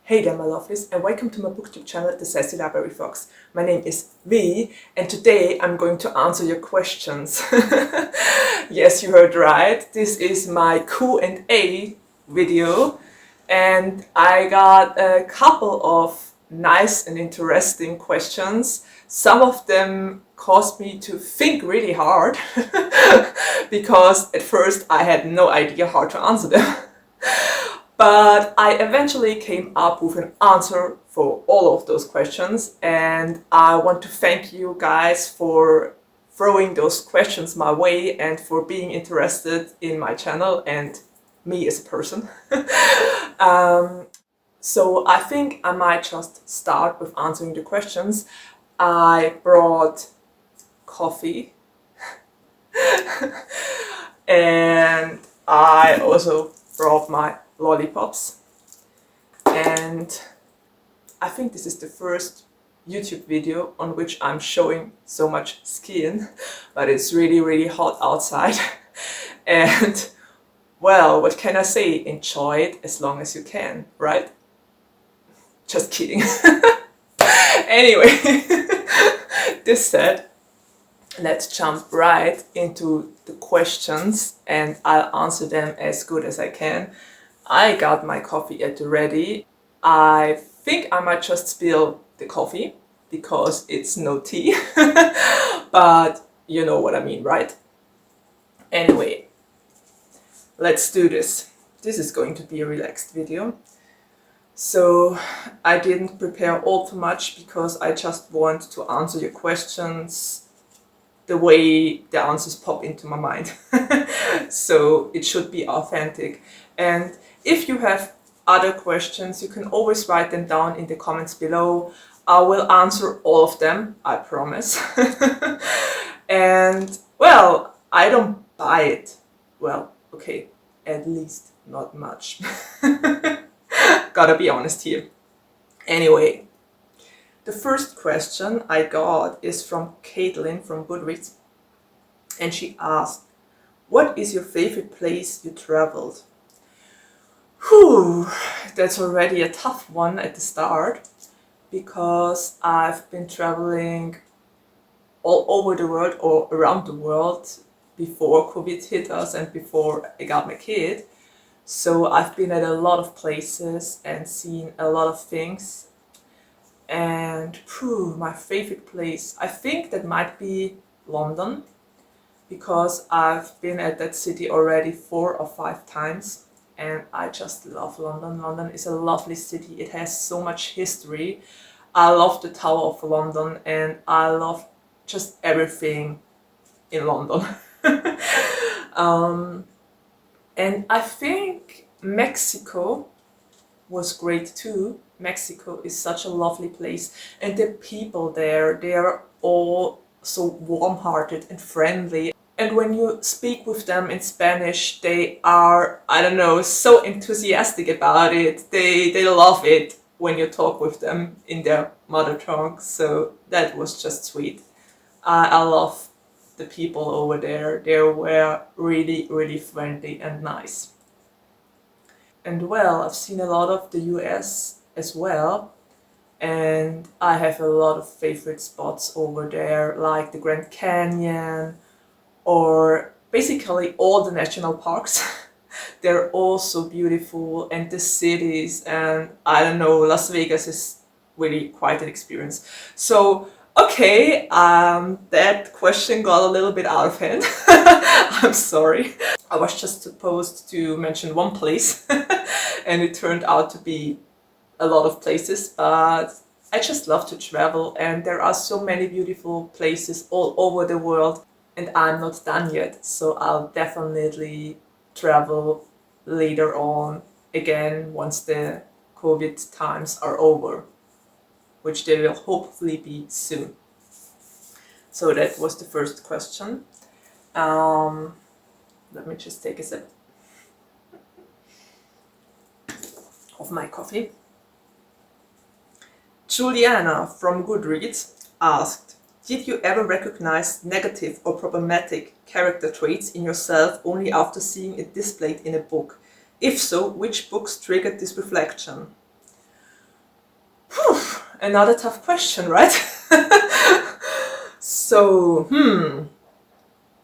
Hey there my lovelies, and welcome to my booktube channel, The Sassy Library Fox. My name is V, and today I'm going to answer your questions. Yes, you heard right, this is my Q&A video, and I got a couple of nice and interesting questions. Some of them caused me to think really hard, because at first I had no idea how to answer them. But I eventually came up with an answer for all of those questions, and I want to thank you guys for throwing those questions my way and for being interested in my channel and me as a person. So I think I might just start with answering the questions. I brought coffee and I also brought my lollipops, and I think this is the first YouTube video on which I'm showing so much skin, but it's really hot outside. And well, what can I say? Enjoy it as long as you can, right? Just kidding. Anyway, this said, let's jump right into the questions and I'll answer them as good as I can. I got my coffee at the ready. I think I might just spill the coffee because it's no tea, but you know what I mean, right? Anyway, let's do this. This is going to be a relaxed video. So I didn't prepare all too much because I just want to answer your questions the way the answers pop into my mind. So it should be authentic. And if you have other questions, you can always write them down in the comments below. I will answer all of them, I promise. And well, I don't buy it. Well, okay, at least not much. Gotta be honest here. Anyway, the first question I got is from Caitlin from Goodreads, and she asked, what is your favorite place you traveled? Whew, that's already a tough one at the start, because I've been traveling all over the world or around the world before COVID hit us and before I got my kid. So I've been at a lot of places and seen a lot of things. And my favorite place, I think that might be London, because I've been at that city already 4 or 5 times and I just love London. London is a lovely city. It has so much history. I love the Tower of London and I love just everything in London. And I think Mexico was great too. Mexico is such a lovely place, and the people there, they are all so warm-hearted and friendly. And when you speak with them in Spanish, they are, I don't know, so enthusiastic about it. They love it when you talk with them in their mother tongue. So that was just sweet. I love the people over there. They were really friendly and nice. And well, I've seen a lot of the US as well, and I have a lot of favorite spots over there, like the Grand Canyon, or basically all the national parks. They're all so beautiful, and the cities, and I don't know, Las Vegas is really quite an experience. So okay, that question got a little bit out of hand. I'm sorry. I was just supposed to mention one place and it turned out to be a lot of places, but I just love to travel and there are so many beautiful places all over the world and I'm not done yet, so I'll definitely travel later on again once the COVID times are over, which they will hopefully be soon. So that was the first question. Let me just take a sip of my coffee. Juliana from Goodreads asked, did you ever recognize negative or problematic character traits in yourself only after seeing it displayed in a book? If so, which books triggered this reflection? another tough question, right? So,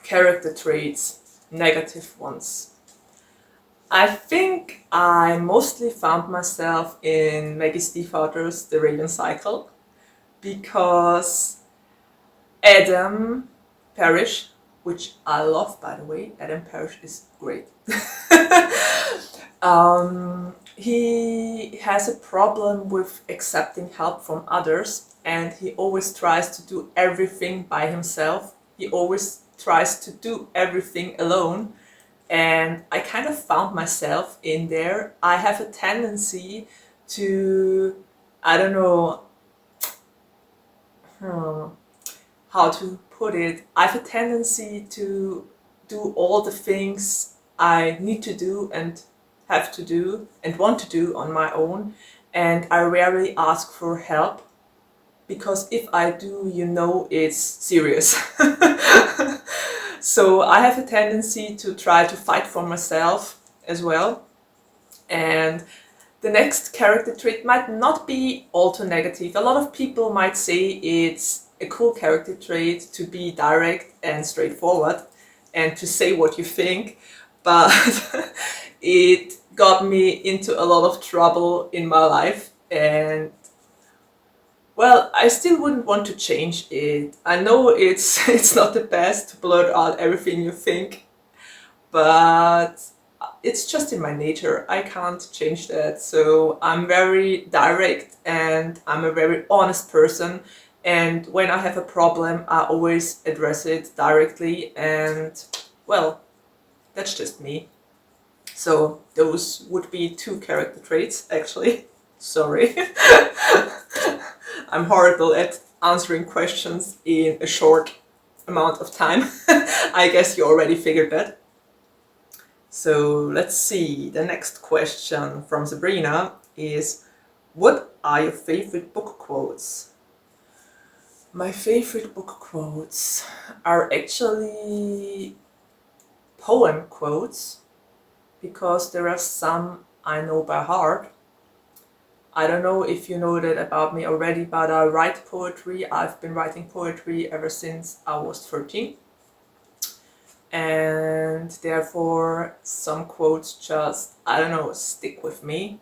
character traits, negative ones. I think I mostly found myself in Maggie Stiefvater's The Raven Cycle, because Adam Parrish, which I love by the way, Adam Parrish is great. He has a problem with accepting help from others, and he always tries to do everything by himself. He always tries to do everything alone, and I kind of found myself in there. I have a tendency to, I don't know how to put it, I have a tendency to do all the things I need to do and have to do and want to do on my own, and I rarely ask for help, because if I do, it's serious. So I have a tendency to try to fight for myself as well. And the next character trait might not be all too negative. A lot of people might say it's a cool character trait to be direct and straightforward and to say what you think, but it got me into a lot of trouble in my life, and well, I still wouldn't want to change it. I know it's not the best to blurt out everything you think, but it's just in my nature. I can't change that. So I'm very direct and I'm a very honest person. And when I have a problem, I always address it directly. And well, that's just me. So those would be 2 character traits, actually. Sorry. I'm horrible at answering questions in a short amount of time. I guess you already figured that. So let's see, the next question from Sabrina is, what are your favorite book quotes? My favorite book quotes are actually poem quotes, because there are some I know by heart. I don't know if you know that about me already, but I write poetry. I've been writing poetry ever since I was 13. And therefore some quotes just, I don't know, stick with me.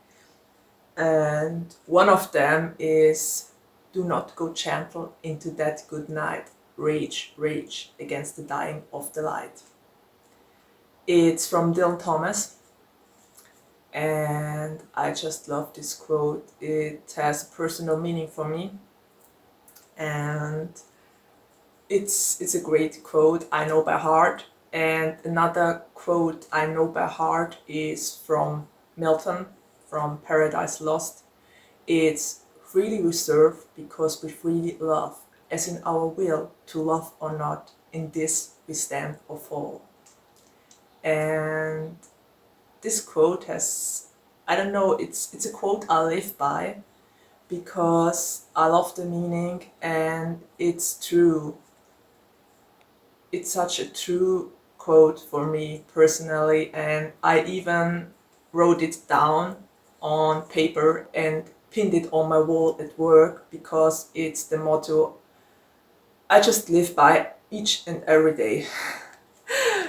And one of them is, do not go gentle into that good night. Rage, rage against the dying of the light. It's from Dylan Thomas. And I just love this quote. It has a personal meaning for me. And it's a great quote I know by heart. And another quote I know by heart is from Milton, from Paradise Lost. It's freely we serve because we freely love, as in our will to love or not, in this we stand or fall. And this quote has, I don't know, it's a quote I live by, because I love the meaning and it's true. It's such a true quote for me personally, and I even wrote it down on paper and pinned it on my wall at work, because it's the motto I just live by each and every day.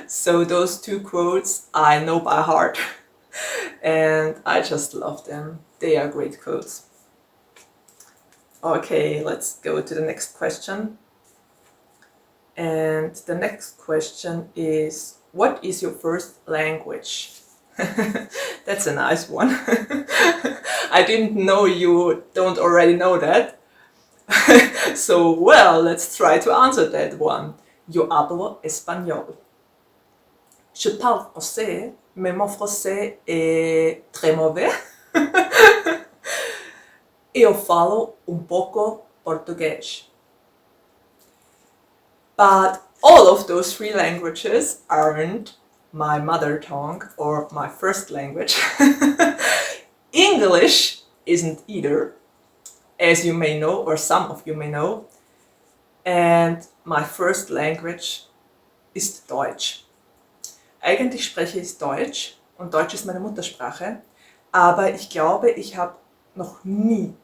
So those 2 quotes I know by heart and I just love them. They are great quotes. Okay, let's go to the next question. And the next question is, what is your first language? That's a nice one. I didn't know you don't already know that. So, well, let's try to answer that one. Yo hablo español. Je parle français, mais mon français est très mauvais. E eu falo pouco português. But all of those 3 languages aren't my mother tongue or my first language. English isn't either, as you may know, or some of you may know. And my first language ist Deutsch. Eigentlich spreche ich Deutsch und Deutsch ist meine Muttersprache, aber ich glaube, ich habe noch nie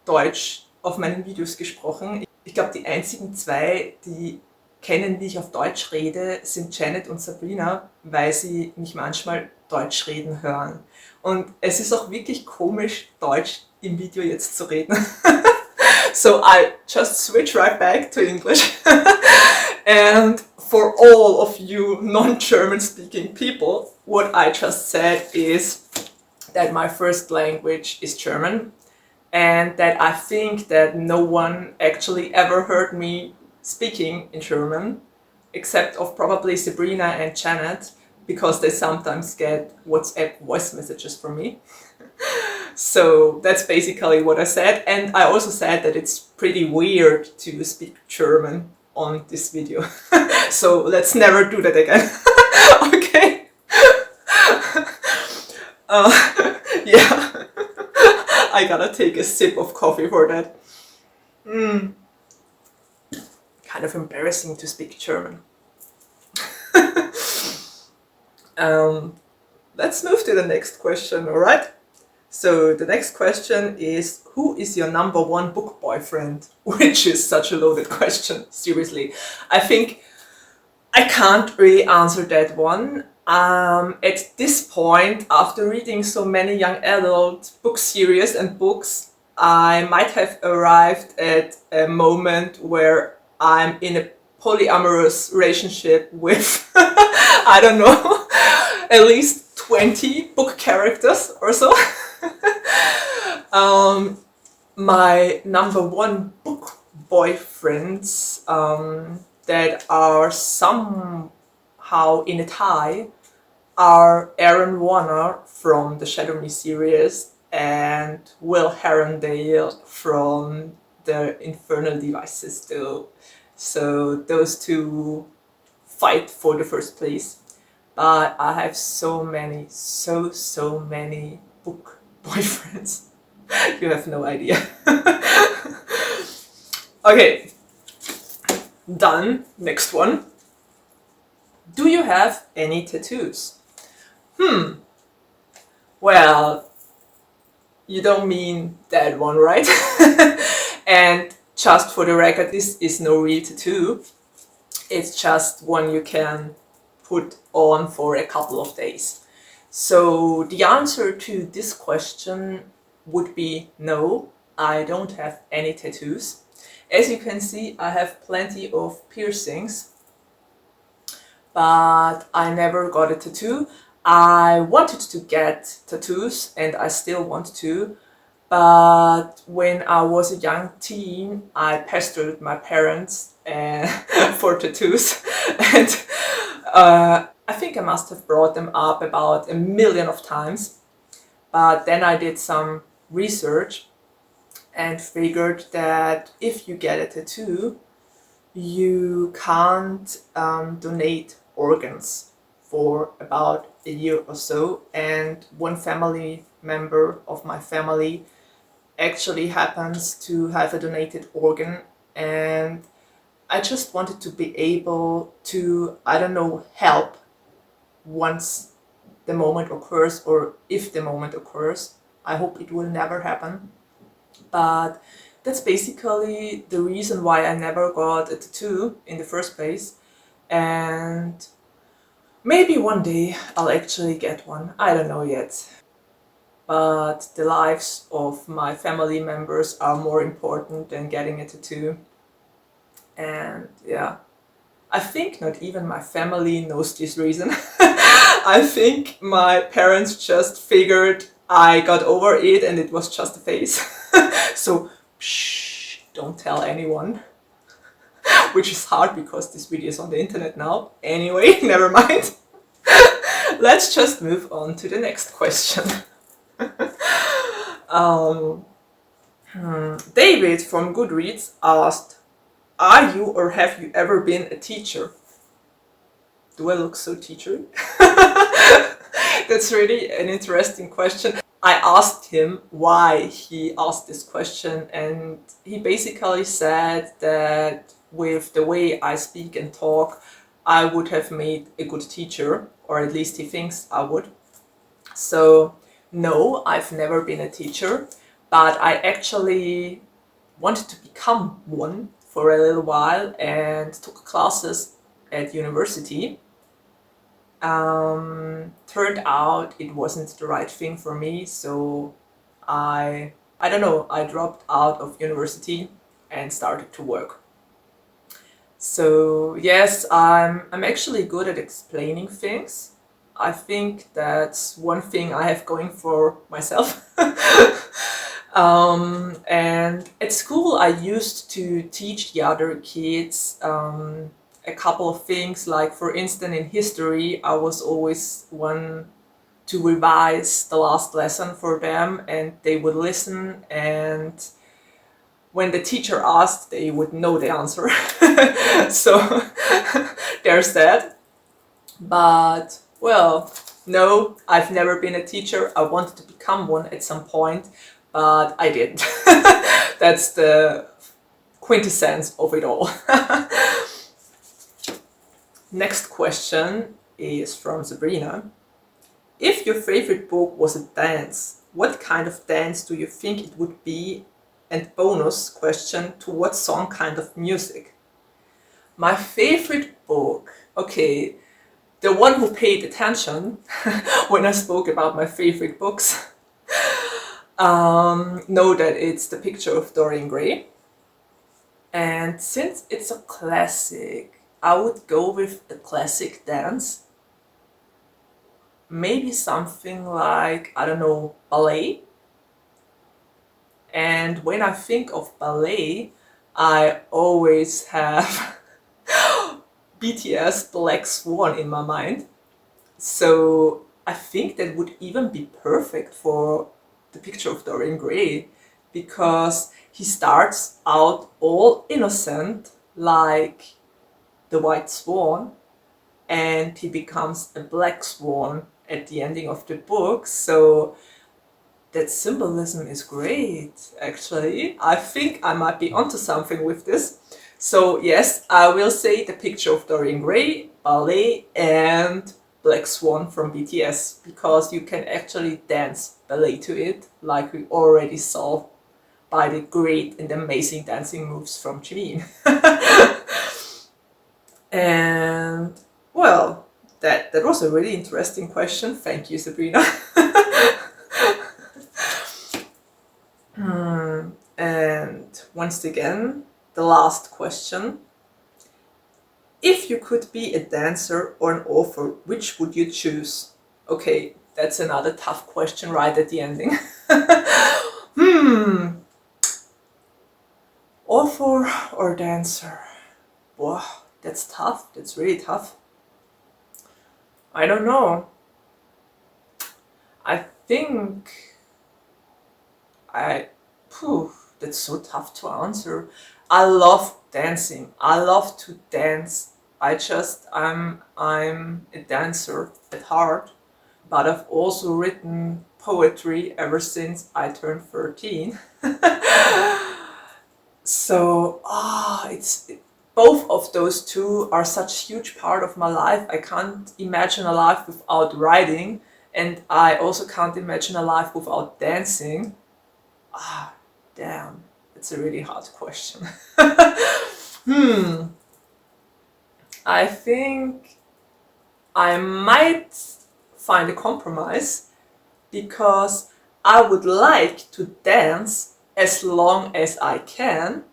Deutsch auf meinen Videos gesprochen. Ich glaube, die einzigen zwei, die kennen, wie ich auf Deutsch rede, sind Janet und Sabrina, weil sie mich manchmal Deutsch reden hören. Und es ist auch wirklich komisch, Deutsch im Video jetzt zu reden. So I just switch right back to English. And for all of you non-German speaking people, what I just said is that my first language is German, and that I think that no one actually ever heard me speaking in German, except of probably Sabrina and Janet, because they sometimes get WhatsApp voice messages from me. So that's basically what I said, and I also said that it's pretty weird to speak German on this video. So let's never do that again. Okay? Yeah. I gotta take a sip of coffee for that. Kind of embarrassing to speak German. Let's move to the next question, alright? So the next question is, who is your #1 book boyfriend? Which is such a loaded question, seriously. I think I can't really answer that one. At this point, after reading so many young adult book series and books, I might have arrived at a moment where I'm in a polyamorous relationship with, I don't know, at least 20 book characters or so. My #1 book boyfriends that are somehow in a tie are Aaron Warner from the Shadow Me series and Will Herondale from the Infernal Devices too. So those two fight for the first place. But I have so many book boyfriends. You have no idea. Okay, done. Next one. Do you have any tattoos? Well, you don't mean that one, right? And just for the record, this is no real tattoo. It's just one you can put on for a couple of days. So the answer to this question would be no, I don't have any tattoos. As you can see, I have plenty of piercings, but I never got a tattoo. I wanted to get tattoos and I still want to, but when I was a young teen, I pestered my parents for tattoos, and I think I must have brought them up about 1,000,000 of times. But then I did some research and figured that if you get a tattoo, you can't donate organs for about a year or so. And one family member of my family actually happens to have a donated organ, and I just wanted to be able to, I don't know, help once the moment occurs, or if the moment occurs. I hope it will never happen. But that's basically the reason why I never got a tattoo in the first place. And maybe one day I'll actually get one. I don't know yet. But the lives of my family members are more important than getting a tattoo. And yeah, I think not even my family knows this reason. I think my parents just figured I got over it and it was just a phase. So, shh, don't tell anyone. Which is hard because this video is on the internet now. Anyway, never mind. Let's just move on to the next question. David from Goodreads asked, are you or have you ever been a teacher? Do I look so teachery? That's really an interesting question. I asked him why he asked this question, and he basically said that with the way I speak and talk, I would have made a good teacher, or at least he thinks I would. So no, I've never been a teacher, but I actually wanted to become one for a little while and took classes at university. Turned out it wasn't the right thing for me, so I don't know, I dropped out of university and started to work. So yes, I'm actually good at explaining things. I think that's one thing I have going for myself. And at school, I used to teach the other kids a couple of things. Like, for instance, in history, I was always one to revise the last lesson for them, and they would listen, and when the teacher asked, they would know the answer. So there's that. But, well, no, I've never been a teacher. I wanted to become one at some point, but I didn't. That's the quintessence of it all. Next question is from Sabrina. If your favorite book was a dance, what kind of dance do you think it would be? And bonus question, to what song kind of music? My favorite book, okay, the one who paid attention when I spoke about my favorite books know that it's The Picture of Dorian Gray. And since it's a classic, I would go with the classic dance. Maybe something like, I don't know, ballet. And when I think of ballet, I always have B.P.S. Black Swan in my mind. So I think that would even be perfect for The Picture of Dorian Gray, because he starts out all innocent like the white swan, and he becomes a black swan at the ending of the book. So that symbolism is great, actually. I think I might be onto something with this. So yes, I will say The Picture of Dorian Gray, ballet, and Black Swan from BTS, because you can actually dance ballet to it, like we already saw by the great and amazing dancing moves from Jimin. And, well, that was a really interesting question. Thank you, Sabrina. And once again, the last question. If you could be a dancer or an author, which would you choose? Okay, that's another tough question right at the ending. Author or dancer? Wow, that's tough. That's really tough. I don't know. I think that's so tough to answer. I love dancing. I love to dance. I'm a dancer at heart, but I've also written poetry ever since I turned 13. So both of those two are such a huge part of my life. I can't imagine a life without writing, and I also can't imagine a life without dancing. Damn, it's a really hard question. I think I might find a compromise, because I would like to dance as long as I can,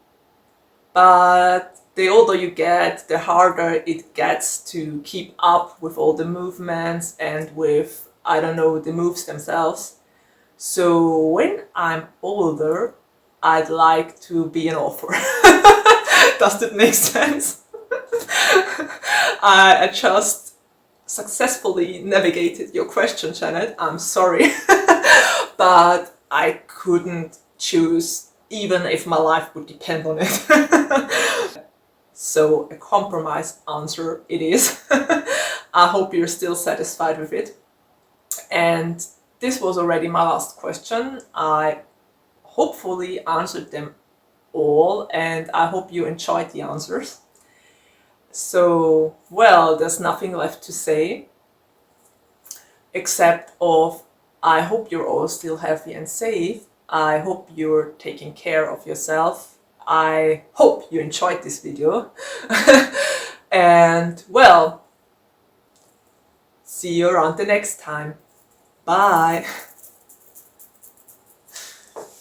but the older you get, the harder it gets to keep up with all the movements and with, I don't know, the moves themselves. So when I'm older, I'd like to be an author. Does that make sense? I just successfully navigated your question, Janet. I'm sorry. But I couldn't choose, even if my life would depend on it. So a compromise answer it is. I hope you're still satisfied with it. And this was already my last question. I hopefully answered them all, and I hope you enjoyed the answers. So, well, there's nothing left to say, except of I hope you're all still happy and safe, I hope you're taking care of yourself. I hope you enjoyed this video. And well, see you around the next time. Bye!